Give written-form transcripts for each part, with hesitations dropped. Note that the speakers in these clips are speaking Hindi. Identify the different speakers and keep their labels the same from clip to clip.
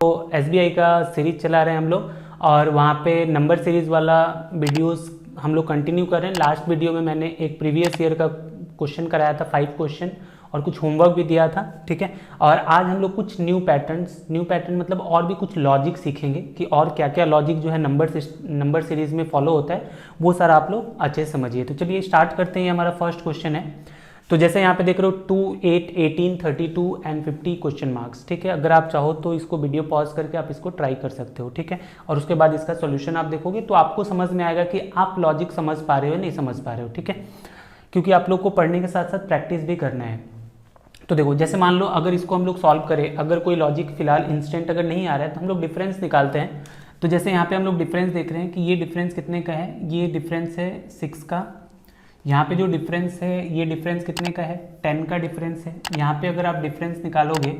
Speaker 1: तो SBI का सीरीज चला रहे हैं हम लोग और वहाँ पे नंबर सीरीज़ वाला वीडियोस हम लोग कंटिन्यू कर रहे हैं। लास्ट वीडियो में मैंने एक प्रीवियस ईयर का क्वेश्चन कराया था 5 क्वेश्चन और कुछ होमवर्क भी दिया था, ठीक है। और आज हम लोग कुछ न्यू पैटर्न मतलब और भी कुछ लॉजिक सीखेंगे कि और क्या क्या लॉजिक जो है नंबर सीरीज़ में फॉलो होता है, वो सारा आप लोग अच्छे से समझिए। तो चलिए स्टार्ट करते हैं। हमारा फर्स्ट क्वेश्चन है, तो जैसे यहाँ पे देख रहे हो 2, 8, 18, 32 एंड 50 क्वेश्चन मार्क्स, ठीक है। अगर आप चाहो तो इसको वीडियो पॉज करके आप इसको ट्राई कर सकते हो, ठीक है। और उसके बाद इसका सॉल्यूशन आप देखोगे तो आपको समझ में आएगा कि आप लॉजिक समझ पा रहे हो नहीं समझ पा रहे हो, ठीक है। क्योंकि आप लोग को पढ़ने के साथ साथ प्रैक्टिस भी करना है। तो देखो जैसे मान लो अगर इसको हम लोग सॉल्व करें, अगर कोई लॉजिक फिलहाल इंस्टेंट अगर नहीं आ रहा है तो हम लोग डिफरेंस निकालते हैं। तो जैसे यहाँ पे हम लोग डिफरेंस देख रहे हैं कि ये डिफरेंस कितने का है, ये डिफरेंस है 6 का। यहाँ पे जो डिफरेंस है ये डिफरेंस कितने का है, 10 का डिफरेंस है। यहाँ पे अगर आप डिफरेंस निकालोगे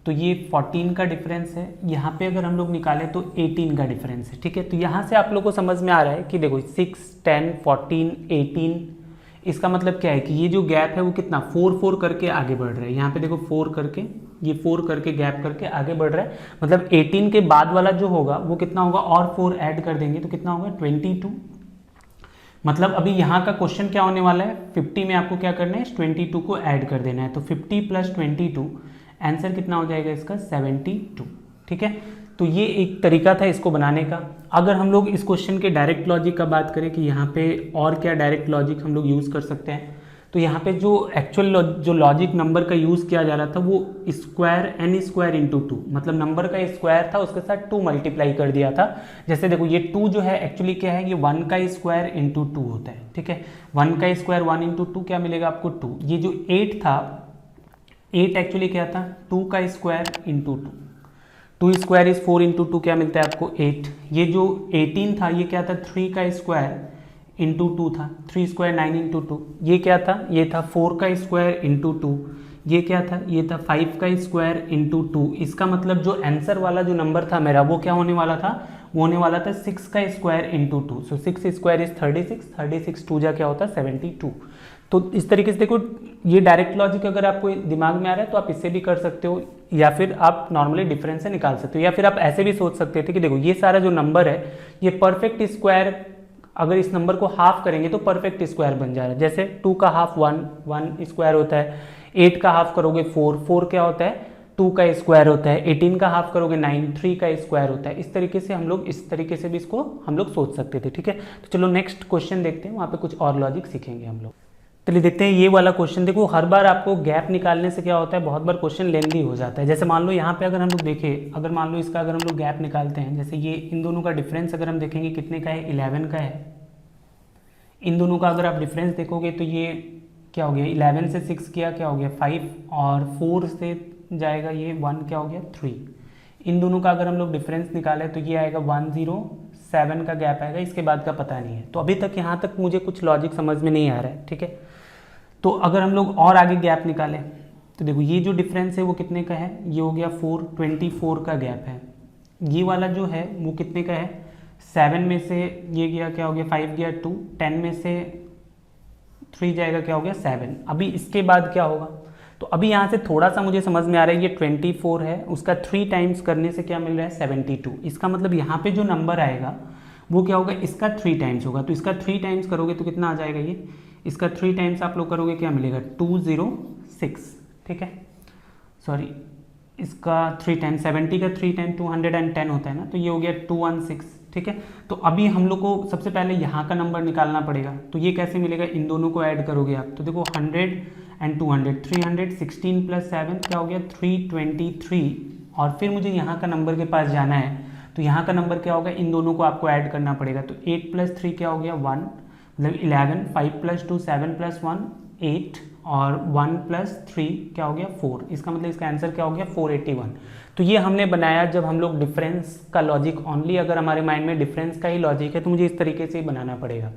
Speaker 1: तो ये 14 का डिफरेंस है। यहाँ पे अगर हम लोग निकालें तो 18 का डिफरेंस है, ठीक है। तो यहाँ से आप लोग को समझ में आ रहा है कि देखो 6, 10, 14, 18, इसका मतलब क्या है कि ये जो गैप है वो कितना 4 करके आगे बढ़ रहा है। यहाँ पे देखो 4 करके, ये 4 करके गैप करके आगे बढ़ रहा है। मतलब 18 के बाद वाला जो होगा वो कितना होगा, और 4 ऐड कर देंगे तो कितना होगा 22। मतलब अभी यहाँ का क्वेश्चन क्या होने वाला है, 50 में आपको क्या करना है, 22 को ऐड कर देना है। तो 50 + 22 आंसर कितना हो जाएगा इसका 72, ठीक है। तो ये एक तरीका था इसको बनाने का। अगर हम लोग इस क्वेश्चन के डायरेक्ट लॉजिक का बात करें कि यहाँ पे और क्या डायरेक्ट लॉजिक हम लोग यूज़ कर सकते हैं, तो यहाँ पे जो एक्चुअल जो लॉजिक नंबर का यूज़ किया जा रहा था वो स्क्वायर n² × 2, मतलब नंबर का स्क्वायर था उसके साथ 2 मल्टीप्लाई कर दिया था। जैसे देखो ये 2 जो है एक्चुअली क्या है, ये 1 का स्क्वायर × 2 होता है, ठीक है। 1 का स्क्वायर 1 × 2 क्या मिलेगा आपको 2। ये जो 8 था, 8 एक्चुअली क्या था 2 का स्क्वायर × 2, 2 स्क्वायर इज 4 × 2 क्या मिलता है आपको 8। ये जो 18 था ये क्या था 3 का स्क्वायर × 2 था, 3 स्क्वायर 9 × 2। ये क्या था, ये था 4 का स्क्वायर × 2। ये क्या था, ये था 5 का स्क्वायर × 2। इसका मतलब जो आंसर वाला जो नंबर था मेरा वो क्या होने वाला था, वो होने वाला था 6 का स्क्वायर × 2। सो 6 स्क्वायर इज 36, 36 2 जा क्या होता है 72। तो इस तरीके से देखो ये डायरेक्ट लॉजिक अगर आपको दिमाग में आ रहा है तो आप इससे भी कर सकते हो, या फिर आप नॉर्मली डिफरेंस से निकाल सकते हो, या फिर आप ऐसे भी सोच सकते थे कि देखो ये सारा जो नंबर है ये परफेक्ट स्क्वायर, अगर इस नंबर को हाफ करेंगे तो परफेक्ट स्क्वायर बन जा रहा है। जैसे 2 का हाफ 1 स्क्वायर होता है, 8 का हाफ करोगे 4 क्या होता है 2 का स्क्वायर होता है, 18 का हाफ करोगे 9 3 का स्क्वायर होता है। इस तरीके से हम लोग इस तरीके से भी इसको हम लोग सोच सकते थे, ठीक है। तो चलो नेक्स्ट क्वेश्चन देखते हैं, वहाँ पे कुछ और लॉजिक सीखेंगे हम लोग। चलिए देखते हैं ये वाला क्वेश्चन। देखो हर बार आपको गैप निकालने से क्या होता है, बहुत बार क्वेश्चन लेंदी हो जाता है। जैसे मान लो यहाँ पे अगर हम लोग देखें, अगर मान लो इसका अगर हम लोग गैप निकालते हैं, जैसे ये इन दोनों का डिफरेंस अगर हम देखेंगे कितने का है 11 का है। इन दोनों का अगर आप डिफरेंस देखोगे तो ये क्या हो गया 11 से 6 किया क्या हो गया 5, और 4 से जाएगा ये 1 क्या हो गया 3। इन दोनों का अगर हम लोग डिफरेंस निकालें तो ये आएगा 107 का गैप आएगा, इसके बाद का पता नहीं है। तो अभी तक यहाँ तक मुझे कुछ लॉजिक समझ में नहीं आ रहा है, ठीक है। तो अगर हम लोग और आगे गैप निकालें तो देखो ये जो डिफरेंस है वो कितने का है, ये हो गया 24 का गैप है। ये वाला जो है वो कितने का है 7 में से ये गया क्या हो गया 5 गया 2, 10 में से 3 जाएगा क्या हो गया 7। अभी इसके बाद क्या होगा, तो अभी यहाँ से थोड़ा सा मुझे समझ में आ रहा है, ये 24 है उसका 3 टाइम्स करने से क्या मिल रहा है 72। इसका मतलब यहाँ पे जो नंबर आएगा वो क्या होगा, इसका 3 टाइम्स होगा। तो इसका 3 टाइम्स करोगे तो कितना आ जाएगा, ये इसका 3 टाइम्स आप लोग करोगे क्या मिलेगा 206, ठीक है। सॉरी इसका 3 टाइम्स 70 का 3 टाइम 210 होता है ना, तो ये हो गया 216, ठीक है। तो अभी हम लोग को सबसे पहले यहाँ का नंबर निकालना पड़ेगा। तो ये कैसे मिलेगा, इन दोनों को ऐड करोगे आप तो देखो 100 एंड 200 316 + 7 क्या हो गया 323। और फिर मुझे यहाँ का नंबर के पास जाना है, तो यहाँ का नंबर क्या होगा, इन दोनों को आपको ऐड करना पड़ेगा। तो 8 + 3 क्या हो गया 1, मतलब 11, 5 + 2 7 + 1 8, और 1 + 3 क्या हो गया 4। इसका मतलब इसका आंसर क्या हो गया 481। तो ये हमने बनाया जब हम लोग डिफरेंस का लॉजिक ओनली, अगर हमारे माइंड में डिफरेंस का ही लॉजिक है तो मुझे इस तरीके से ही बनाना पड़ेगा।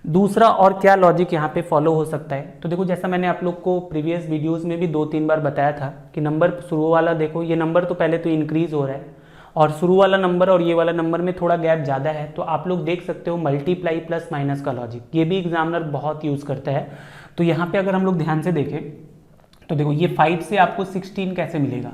Speaker 1: दूसरा और क्या लॉजिक यहाँ पे फॉलो हो सकता है, तो देखो जैसा मैंने आप लोग को प्रीवियस वीडियोस में भी 2-3 बार बताया था कि नंबर शुरू वाला देखो, ये नंबर तो पहले तो इंक्रीज हो रहा है और शुरू वाला नंबर और ये वाला नंबर में थोड़ा गैप ज़्यादा है, तो आप लोग देख सकते हो मल्टीप्लाई प्लस माइनस का लॉजिक, ये भी एग्जामिनर बहुत यूज़ करता है। तो यहाँ पे अगर हम लोग ध्यान से देखें तो देखो ये 5 से आपको 16 कैसे मिलेगा,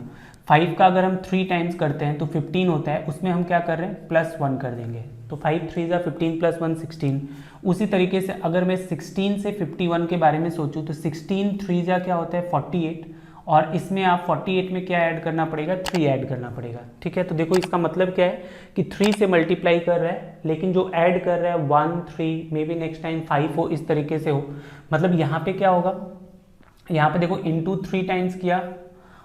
Speaker 1: 5 का अगर हम 3 टाइम्स करते हैं तो 15 होता है, उसमें हम क्या कर रहे हैं +1 कर देंगे, तो 5 3 ज़ा 15 + 1 16। उसी तरीके से अगर मैं 16 से 51 के बारे में सोचूं तो 16 3 ज़ा क्या होता है 48, और इसमें आप 48 में क्या ऐड करना पड़ेगा 3 ऐड करना पड़ेगा। ठीक है, तो देखो इसका मतलब क्या है कि 3 से मल्टीप्लाई कर रहा है, लेकिन जो ऐड कर रहा है 1 3 मे बी नेक्स्ट टाइम 5 हो, इस तरीके से हो। मतलब यहाँ पे क्या होगा, यहाँ पे देखो इंटू 3 टाइम्स किया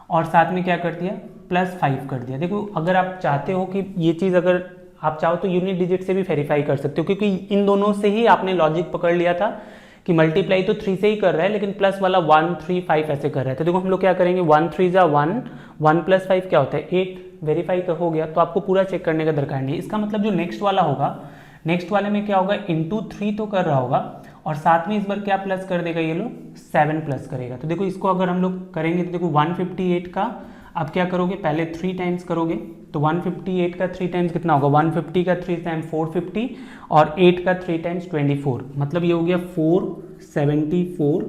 Speaker 1: और साथ में क्या कर दिया +5 कर दिया। देखो अगर आप चाहते हो कि ये चीज़ अगर आप चाहो तो यूनिट डिजिट से भी वेरीफाई कर सकते हो, क्योंकि इन दोनों से ही आपने लॉजिक पकड़ लिया था कि मल्टीप्लाई तो 3 से ही कर रहा है, लेकिन प्लस वाला 1 3 5 ऐसे कर रहा है। तो देखो हम लोग क्या करेंगे 1 3 ज़ा 1, 1 + 5 क्या होता है 8, वेरीफाई हो गया। तो आपको पूरा चेक करने का दरकार नहीं है। इसका मतलब जो नेक्स्ट वाला होगा, नेक्स्ट वाले में क्या होगा इंटू 3 तो कर रहा होगा और साथ में इस बार क्या प्लस कर देगा, ये लो 7 प्लस करेगा। तो देखो इसको अगर हम लोग करेंगे तो देखो 158 का आप क्या करोगे पहले 3 टाइम्स करोगे, तो 158 का 3 टाइम्स कितना होगा 150 का 3 टाइम्स 450 और 8 का 3 टाइम्स 24, मतलब ये हो गया 474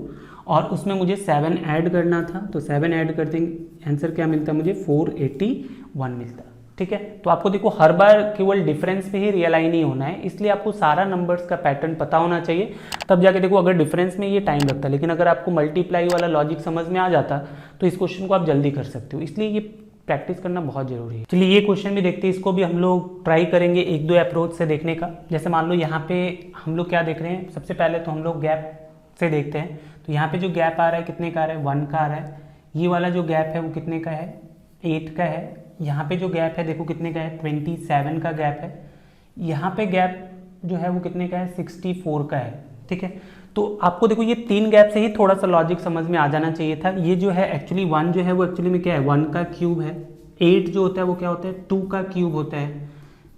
Speaker 1: और उसमें मुझे 7 ऐड करना था, तो 7 ऐड कर देंगे, आंसर क्या मिलता मुझे 481 मिलता। ठीक है, तो आपको देखो हर बार केवल डिफरेंस पे ही रियलाइन नहीं होना है, इसलिए आपको सारा नंबर्स का पैटर्न पता होना चाहिए, तब जाके देखो अगर डिफरेंस में ये टाइम लगता, लेकिन अगर आपको मल्टीप्लाई वाला लॉजिक समझ में आ जाता तो इस क्वेश्चन को आप जल्दी कर सकते हो, इसलिए ये प्रैक्टिस करना बहुत जरूरी है। चलिए ये क्वेश्चन भी देखते हैं, इसको भी हम लोग ट्राई करेंगे एक दो अप्रोच से देखने का। जैसे मान लो यहाँ पे हम लोग क्या देख रहे हैं, सबसे पहले तो हम लोग गैप से देखते हैं। तो यहाँ पे जो गैप आ रहा है कितने का आ रहा है 1 का आ रहा है, ये वाला जो गैप है वो कितने का है 8 का है। यहाँ पे जो गैप है देखो कितने का है 27 का गैप है। यहाँ पे गैप जो है वो कितने का है 64 का है। ठीक है, तो आपको देखो ये 3 गैप से ही थोड़ा सा लॉजिक समझ में आ जाना चाहिए था। ये जो है एक्चुअली 1 जो है वो एक्चुअली में क्या है 1 का क्यूब है, 8 जो होता है वो क्या होता है 2 का क्यूब होता है,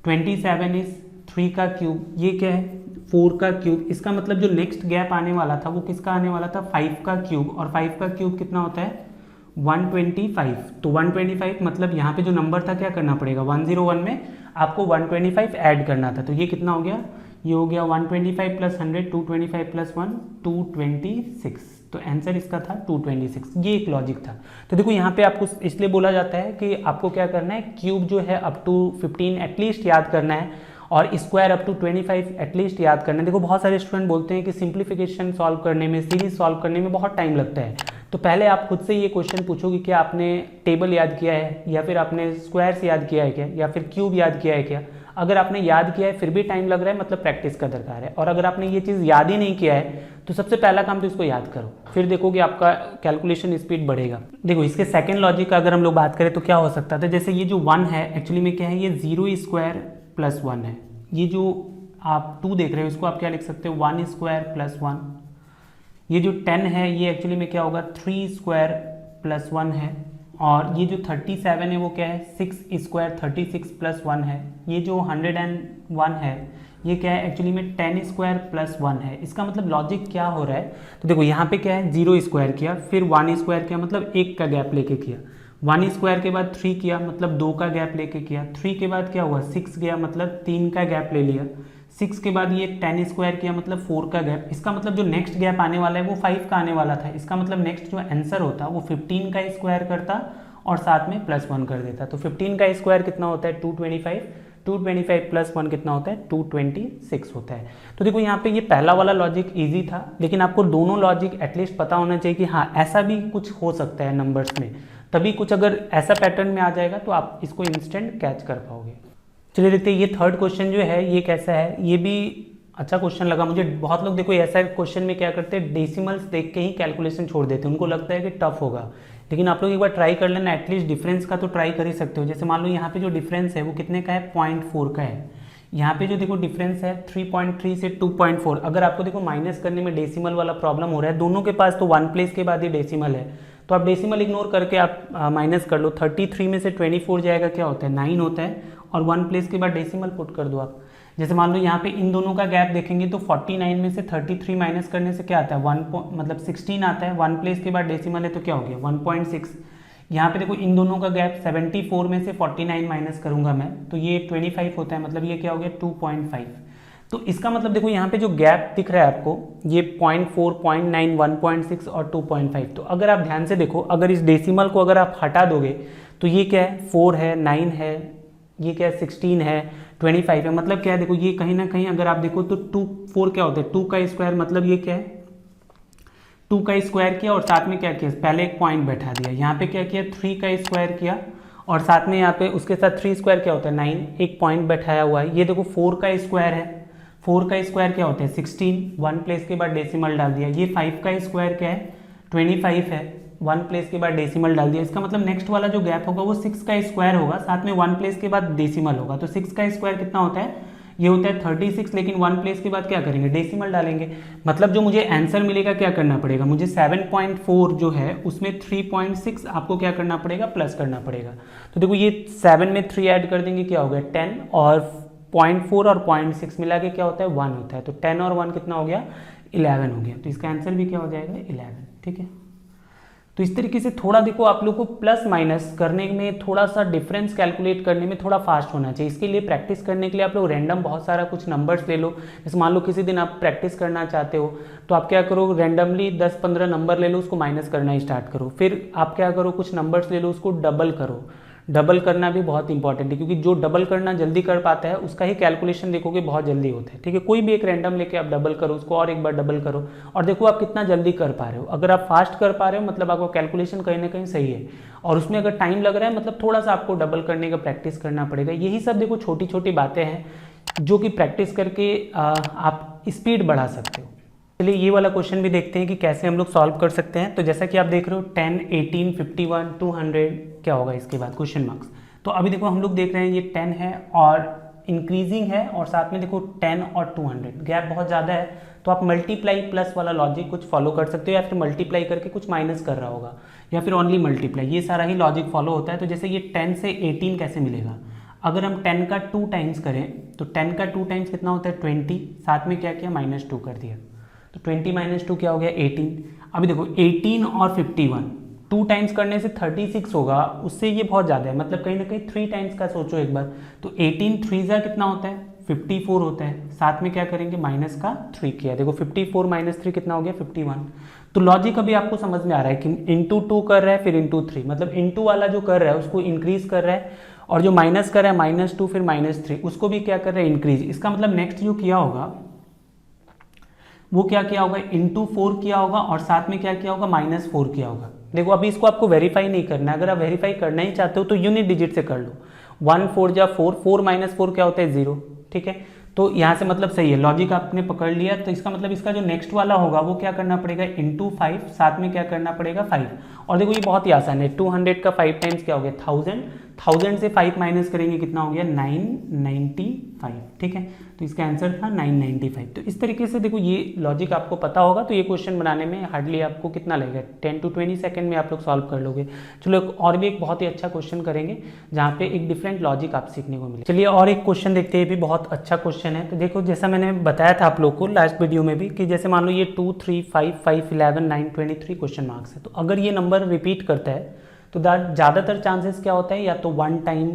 Speaker 1: 27 इज 3 का क्यूब, ये क्या है 4 का क्यूब। इसका मतलब जो नेक्स्ट गैप आने वाला था वो किसका आने वाला था 5 का क्यूब, और 5 का क्यूब कितना होता है 125। तो 125 मतलब यहाँ पे जो नंबर था क्या करना पड़ेगा 101 में आपको 125 ऐड करना था, तो ये कितना हो गया, ये हो गया 125 + 100 225 + 1 226, तो आंसर इसका था 226। ये एक लॉजिक था। तो देखो यहाँ पे आपको इसलिए बोला जाता है कि आपको क्या करना है क्यूब जो है अप टू 15 एटलीस्ट याद करना है और स्क्वायर अप टू 25 एटलीस्ट याद करना है। देखो बहुत सारे स्टूडेंट बोलते हैं कि सिंप्लीफिकेशन सॉल्व करने में, सीरीज सॉल्व करने में बहुत टाइम लगता है, तो पहले आप खुद से ये क्वेश्चन पूछो कि क्या आपने टेबल याद किया है या फिर आपने स्क्वायर्स याद किया है क्या, या फिर क्यूब याद किया है क्या। अगर आपने याद किया है फिर भी टाइम लग रहा है मतलब प्रैक्टिस का दरकार है, और अगर आपने ये चीज़ याद ही नहीं किया है तो सबसे पहला काम तो इसको याद करो, फिर देखो कि आपका कैलकुलेशन स्पीड बढ़ेगा। देखो इसके सेकंड लॉजिक का अगर हम लोग बात करें तो क्या हो सकता था, जैसे ये जो 1 है एक्चुअली में क्या है ये 0² + 1 है। ये जो आप 2 देख रहे हो इसको आप क्या लिख सकते हो 1² + 1। ये जो 10 है ये एक्चुअली में क्या होगा 3² + 1 है, और ये जो 37 है वो क्या है 6² 36 + 1 है। ये जो 101 है ये क्या है एक्चुअली में 10² + 1 है। इसका मतलब लॉजिक क्या हो रहा है, तो देखो यहाँ पे क्या है 0² किया, फिर 1² किया मतलब 1 का गैप लेके किया, 1² के बाद 3 किया मतलब 2 का गैप लेके किया, 3 के बाद क्या हुआ 6 गया मतलब 3 का गैप ले लिया, 6 के बाद ये 10² किया मतलब 4 का गैप। इसका मतलब जो नेक्स्ट गैप आने वाला है वो 5 का आने वाला था, इसका मतलब नेक्स्ट जो आंसर होता वो 15 का स्क्वायर करता और साथ में +1 कर देता। तो 15 का स्क्वायर कितना होता है 225, 225 + 1 कितना होता है 226 होता है। तो देखो यहाँ पे ये पहला वाला लॉजिक इजी था, लेकिन आपको दोनों लॉजिक एटलीस्ट पता होना चाहिए कि हाँ ऐसा भी कुछ हो सकता है नंबर्स में, तभी कुछ अगर ऐसा पैटर्न में आ जाएगा तो आप इसको इंस्टेंट कैच कर पाओगे। चलिए देखते हैं ये थर्ड क्वेश्चन जो है ये कैसा है। ये भी अच्छा क्वेश्चन लगा मुझे। बहुत लोग देखो ऐसा क्वेश्चन में क्या करते हैं डेसिमल्स देख के ही कैलकुलेशन छोड़ देते हैं, उनको लगता है कि टफ होगा, लेकिन आप लोग एक बार ट्राई कर लेना, एटलीस्ट डिफरेंस का तो ट्राई कर ही सकते हो। जैसे मान लो यहाँ पे जो डिफरेंस है वो कितने का है 0.4 का है, यहाँ पे जो देखो डिफरेंस है 3.3 से 2.4। अगर आपको देखो माइनस करने में डेसिमल वाला प्रॉब्लम हो रहा है, दोनों के पास तो 1 प्लेस के बाद ही डेसिमल है, तो आप डेसिमल इग्नोर करके आप माइनस कर लो। 33 में से 24 जाएगा क्या होता है 9 होता है, और 1 प्लेस के बाद डेसिमल पुट कर दो आप। जैसे मान लो यहाँ पे इन दोनों का गैप देखेंगे तो 49 में से 33 माइनस करने से क्या आता है 16 आता है, 1 प्लेस के बाद डेसिमल है तो क्या हो गया 1.6। यहाँ पे देखो इन दोनों का गैप 74 में से 49 माइनस करूंगा मैं तो ये 25 होता है, मतलब ये क्या हो गया 2.5। तो इसका मतलब देखो यहाँ पे जो गैप दिख रहा है आपको ये 0.4, 0.9, 1.6 और 2.5। तो अगर आप ध्यान से देखो, अगर इस डेसिमल को अगर आप हटा दोगे तो ये क्या है 4 है, 9 है, ये क्या है 16 है, 25 है। मतलब क्या है देखो ये कहीं ना कहीं अगर आप देखो तो 2 4 क्या होता है 2 का स्क्वायर, मतलब ये क्या है 2 का स्क्वायर किया और साथ में क्या किया पहले एक पॉइंट बैठा दिया, यहाँ पे क्या किया 3 का स्क्वायर किया और साथ में यहाँ पे उसके साथ 3 स्क्वायर क्या होता है 9, एक पॉइंट बैठाया हुआ है। ये देखो 4 का स्क्वायर है, 4 का स्क्वायर क्या होता है 16, 1 प्लेस के बाद डेसिमल डाल दिया। ये 5 का स्क्वायर क्या है 25 है, 1 प्लेस के बाद डेसिमल डाल दिया। इसका मतलब नेक्स्ट वाला जो गैप होगा वो 6 का स्क्वायर होगा, साथ में 1 प्लेस के बाद डेसिमल होगा। तो 6 का स्क्वायर कितना होता है, ये होता है 36, लेकिन 1 प्लेस के बाद क्या करेंगे डेसिमल डालेंगे। मतलब जो मुझे आंसर मिलेगा क्या करना पड़ेगा, मुझे 7.4 जो है उसमें 3.6 आपको क्या करना पड़ेगा प्लस करना पड़ेगा। तो देखो ये 7 में 3 ऐड कर देंगे क्या हो गया 10, और 0.4 और 0.6 मिला के क्या होता है 1 होता है। तो 10 और 1 कितना हो गया 11 हो गया। तो इसका आंसर भी क्या हो जाएगा 11। ठीक है, तो इस तरीके से थोड़ा देखो आप लोग को प्लस माइनस करने में थोड़ा सा डिफरेंस कैलकुलेट करने में थोड़ा फास्ट होना चाहिए। इसके लिए प्रैक्टिस करने के लिए आप लोग रैंडम बहुत सारा कुछ नंबर्स ले लो। जैसे मान लो किसी दिन आप प्रैक्टिस करना चाहते हो तो आप क्या करो रैंडमली 10-15 नंबर ले लो, उसको माइनस करना स्टार्ट करो। फिर आप क्या करो कुछ नंबर्स ले लो उसको डबल करो। डबल करना भी बहुत इंपॉर्टेंट है, क्योंकि जो डबल करना जल्दी कर पाता है उसका ही कैलकुलेशन देखोगे बहुत जल्दी होता है। ठीक है, कोई भी एक रैंडम लेके आप डबल करो उसको और एक बार डबल करो और देखो आप कितना जल्दी कर पा रहे हो। अगर आप फास्ट कर पा रहे हो मतलब आपको कैलकुलेशन कहीं ना कहीं सही है, और उसमें अगर टाइम लग रहा है मतलब थोड़ा सा आपको डबल करने का प्रैक्टिस करना पड़ेगा। यही सब देखो छोटी छोटी बातें हैं जो कि प्रैक्टिस करके आप स्पीड बढ़ा सकते हो। चलिए ये वाला क्वेश्चन भी देखते हैं कि कैसे हम लोग सॉल्व कर सकते हैं। तो जैसा कि आप देख रहे हो 10, 18, 51, 200 क्या होगा इसके बाद क्वेश्चन मार्क्स। तो अभी देखो हम लोग देख रहे हैं ये 10 है और इंक्रीजिंग है, और साथ में देखो 10 और 200 गैप बहुत ज़्यादा है। तो आप मल्टीप्लाई प्लस वाला लॉजिक कुछ फॉलो कर सकते हो, या फिर मल्टीप्लाई करके कुछ माइनस कर रहा होगा, या फिर ओनली मल्टीप्लाई, ये सारा ही लॉजिक फॉलो होता है। तो जैसे ये 10 से 18 कैसे मिलेगा, अगर हम 10 का 2 टाइम्स करें तो 10 का 2 टाइम्स कितना होता है 20, साथ में क्या किया -2 कर दिया। तो 20 - 2 क्या हो गया 18। अभी देखो 18 और 51 2 टाइम्स करने से 36 होगा, उससे ये बहुत ज़्यादा है, मतलब कहीं ना कहीं 3 टाइम्स का सोचो एक बार। तो 18 3 कितना होता है 54 होता है, साथ में क्या करेंगे माइनस का 3 किया। देखो 54 - 3 कितना हो गया 51। तो लॉजिक अभी आपको समझ में आ रहा है कि इंटू 2 कर रहा है फिर इंटू 3, मतलब इंटू वाला जो कर रहा है उसको इंक्रीज कर रहा है, और जो माइनस कर रहा है -2 फिर -3 उसको भी क्या कर रहा है इंक्रीज। इसका मतलब नेक्स्ट जो किया होगा वो क्या किया होगा इंटू 4 किया होगा, और साथ में क्या किया होगा -4 किया होगा। देखो अभी इसको आपको वेरीफाई नहीं करना है, अगर आप वेरीफाई करना ही चाहते हो तो यूनिट डिजिट से कर लो। 1 4 जा 4, 4 - 4 क्या होता है 0। ठीक है, तो यहाँ से मतलब सही है, लॉजिक आपने पकड़ लिया। तो इसका मतलब इसका जो नेक्स्ट वाला होगा वो क्या करना पड़ेगा इंटू 5, साथ में क्या करना पड़ेगा 5। और देखो ये बहुत ही आसान है, 200 का 5 टाइम्स क्या हो गया 1000, 1000 से 5 माइनस करेंगे कितना हो गया 995। ठीक है, तो इसका आंसर था 995। तो इस तरीके से देखो ये लॉजिक आपको पता होगा तो ये क्वेश्चन बनाने में हार्डली आपको कितना लगेगा 10 to 20 सेकंड में आप लोग सॉल्व कर लोगे। चलो और भी एक बहुत ही अच्छा क्वेश्चन करेंगे जहाँ पे एक डिफरेंट लॉजिक आप सीखने को मिले। चलिए और एक क्वेश्चन देखते हैं, भी बहुत अच्छा क्वेश्चन है। तो देखो जैसा मैंने बताया था आप लोग को लास्ट वीडियो में भी कि जैसे मान लो ये 2 3 5 5 11 9 23 क्वेश्चन मार्क्स है। तो अगर ये नंबर रिपीट करता है तो ज़्यादातर चांसेस क्या होता है या तो 1 टाइम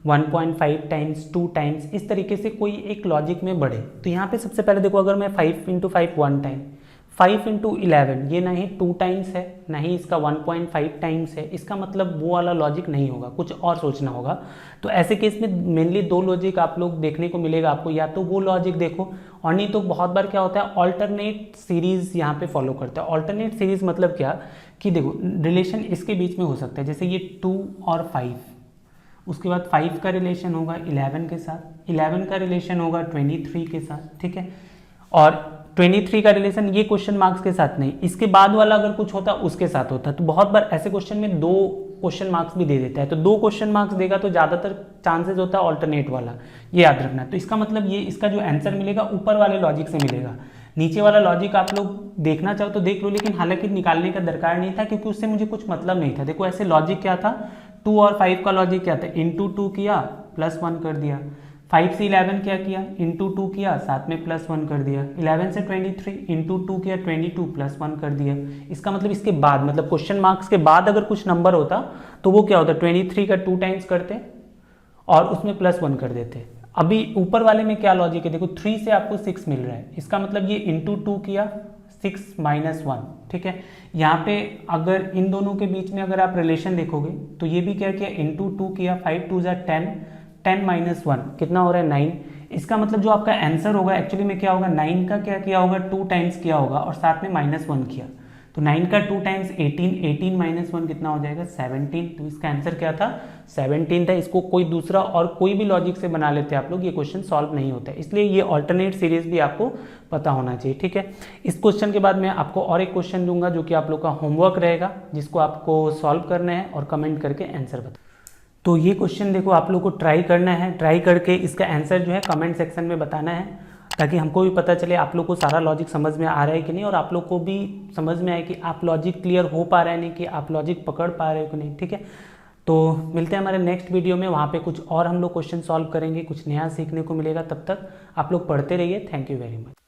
Speaker 1: 1.5 टाइम्स 2 टाइम्स इस तरीके से कोई एक लॉजिक में बढ़े। तो यहाँ पे सबसे पहले देखो अगर मैं 5 × 5 1 टाइम, 5 × 11 ये ना ही 2 टाइम्स है ना ही इसका 1.5 टाइम्स है, इसका मतलब वो वाला लॉजिक नहीं होगा, कुछ और सोचना होगा। तो ऐसे केस में मेनली 2 लॉजिक आप लोग देखने को मिलेगा आपको, या तो वो लॉजिक देखो और नहीं तो बहुत बार क्या होता है ऑल्टरनेट सीरीज यहाँ पे फॉलो करता है। ऑल्टरनेट सीरीज मतलब क्या कि देखो रिलेशन इसके बीच में हो सकता है, जैसे ये 2 और 5, उसके बाद 5 का रिलेशन होगा 11 के साथ, 11 का रिलेशन होगा 23 के साथ। ठीक है, और 23 का रिलेशन ये क्वेश्चन मार्क्स के साथ नहीं, इसके बाद वाला अगर कुछ होता उसके साथ होता। तो बहुत बार ऐसे क्वेश्चन में 2 क्वेश्चन मार्क्स भी दे देता है, तो 2 क्वेश्चन मार्क्स देगा तो ज़्यादातर चांसेस होता है ऑल्टरनेट वाला, ये याद रखना। तो इसका मतलब ये इसका जो आंसर मिलेगा ऊपर वाले लॉजिक से मिलेगा, नीचे वाला लॉजिक आप लोग देखना चाहो तो देख लो, लेकिन हालांकि निकालने का दरकार नहीं था क्योंकि उससे मुझे कुछ मतलब नहीं था। देखो ऐसे लॉजिक क्या था 2 और 5 का लॉजिक क्या था इंटू 2 किया +1 कर दिया, 5 से 11 क्या किया इंटू 2 किया साथ में +1 कर दिया, 11 से 23 इंटू 2 किया 22 +1 कर दिया। इसका मतलब इसके बाद मतलब क्वेश्चन मार्क्स के बाद अगर कुछ नंबर होता तो वो क्या होता 23 का 2 टाइम्स करते और उसमें +1 कर देते। अभी ऊपर वाले में क्या लॉजिक है देखो 3 से आपको 6 मिल रहा है, इसका मतलब ये इंटू 2 किया 6 माइनस 1, ठीक है। यहाँ पे अगर इन दोनों के बीच में अगर आप रिलेशन देखोगे तो ये भी क्या किया, इंटू 2 किया, 5 2 ज़ा 10, 10 माइनस 1 कितना हो रहा है 9। इसका मतलब जो आपका आंसर होगा एक्चुअली में क्या होगा, 9 का क्या किया होगा, 2 टाइम्स किया होगा और साथ में माइनस 1 किया, तो 9 का 2 टाइम्स 18, 18 माइनस 1 कितना हो जाएगा 17। तो इसका आंसर क्या था 17 था। इसको कोई दूसरा और कोई भी लॉजिक से बना लेते हैं आप लोग, ये क्वेश्चन सॉल्व नहीं होता है, इसलिए ये ऑल्टरनेट सीरीज भी आपको पता होना चाहिए, ठीक है। इस क्वेश्चन के बाद मैं आपको और एक क्वेश्चन दूंगा जो कि आप लोग का होमवर्क रहेगा, जिसको आपको सॉल्व करना है और कमेंट करके आंसर बताओ। तो ये क्वेश्चन देखो आप लोग को ट्राई करना है, ट्राई करके इसका आंसर जो है कमेंट सेक्शन में बताना है, ताकि हमको भी पता चले आप लोग को सारा लॉजिक समझ में आ रहा है कि नहीं, और आप लोग को भी समझ में आए कि आप लॉजिक क्लियर हो पा रहे हैं नहीं, कि आप लॉजिक पकड़ पा रहे हो कि नहीं, ठीक है। तो मिलते हैं हमारे नेक्स्ट वीडियो में, वहाँ पे कुछ और हम लोग क्वेश्चन सॉल्व करेंगे, कुछ नया सीखने को मिलेगा। तब तक आप लोग पढ़ते रहिए। Thank you very much.